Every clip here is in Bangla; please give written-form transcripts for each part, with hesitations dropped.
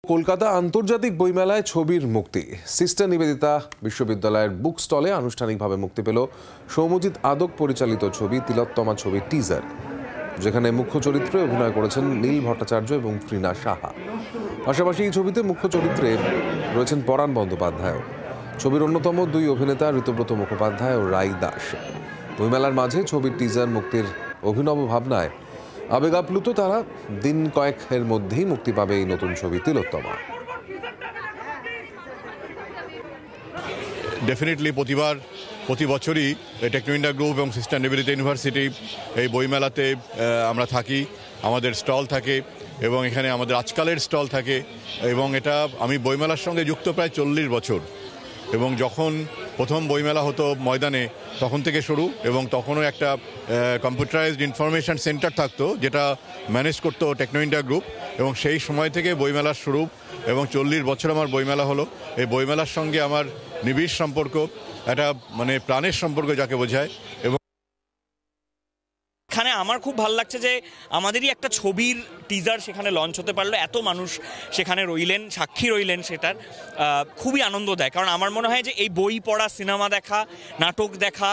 কলকাতা আন্তর্জাতিক বইমেলায় ছবির মুক্তি। সিস্টার নিবেদিতা বিশ্ববিদ্যালয়ের বুক স্টলে আনুষ্ঠানিকভাবে মুক্তি পেল সৌম্যজিৎ আদক পরিচালিত ছবি তিলোত্তমা ছবির টিজার, যেখানে মুখ্য চরিত্রে অভিনয় করেছেন নীল ভট্টাচার্য এবং ফ্রিনা সাহা। পাশাপাশি এই ছবিতে মুখ্য চরিত্রে রয়েছেন পরাণ বন্দ্যোপাধ্যায়। ছবির অন্যতম দুই অভিনেতা ঋতব্রত মুখোপাধ্যায় ও রাই দাস। বইমেলার মাঝে ছবির টিজার মুক্তির অভিনব ভাবনায় আবেগ আপ্লুত তারা। দিন কয়েকের মধ্যেই মুক্তি পাবে এই নতুন ছবি তিলোত্তমা। ডেফিনেটলি প্রতি বছরই টেকনো ইন্ডিয়া গ্রুপ এবং সিস্টার নিবেদিতা ইউনিভার্সিটি এই বইমেলাতে আমরা থাকি, আমাদের স্টল থাকে এবং এখানে আমাদের আজকালের স্টল থাকে এবং এটা আমি বইমেলার সঙ্গে যুক্ত প্রায় 40 বছর। এবং যখন প্রথম বইমেলা হতো ময়দানে তখন থেকে শুরু, এবং তখনও একটা কম্পিউটারাইজড ইনফরমেশন সেন্টার থাকতো যেটা ম্যানেজ করতো টেকনো ইন্ডিয়া গ্রুপ, এবং সেই সময় থেকে বইমেলার শুরু এবং 40 বছর আমার বইমেলা হলো। এই বইমেলার সঙ্গে আমার নিবিড় সম্পর্ক, একটা মানে প্রাণের সম্পর্ক যাকে বোঝায়। এবং এখানে আমার খুব ভালো লাগছে যে আমাদেরই একটা ছবির টিজার সেখানে লঞ্চ হতে পারলো, এত মানুষ সেখানে রইলেন, সাক্ষী রইলেন, সেটার খুবই আনন্দ দেয়। কারণ আমার মনে হয় যে এই বই পড়া, সিনেমা দেখা, নাটক দেখা,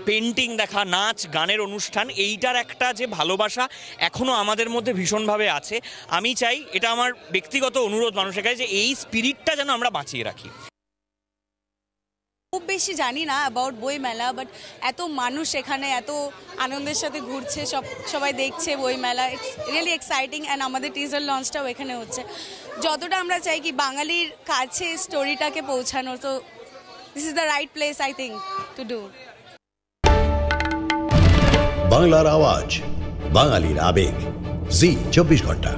পেন্টিং দেখা, নাচ গানের অনুষ্ঠান, এইটার একটা যে ভালোবাসা এখনও আমাদের মধ্যে ভীষণভাবে আছে। আমি চাই, এটা আমার ব্যক্তিগত অনুরোধ মানুষের কাছে, যে এই স্পিরিটটা যেন আমরা বাঁচিয়ে রাখি। খুব বেশি জানি না অ্যাবাউট বইমেলা, বাট এত মানুষ এখানে এত আনন্দের সাথে ঘুরছে, সবাই দেখছে বইমেলা, ইটস রিয়েলি এক্সাইটিং। অ্যান্ড আমাদের টিজার লঞ্চটাও এখানে হচ্ছে। যতটা আমরা চাই কি বাঙালির কাছে স্টোরিটাকে পৌঁছানো, তো this is the right place I think to do. বাংলার আওয়াজ, বাঙালির আবেগ, জি 24 ঘন্টা।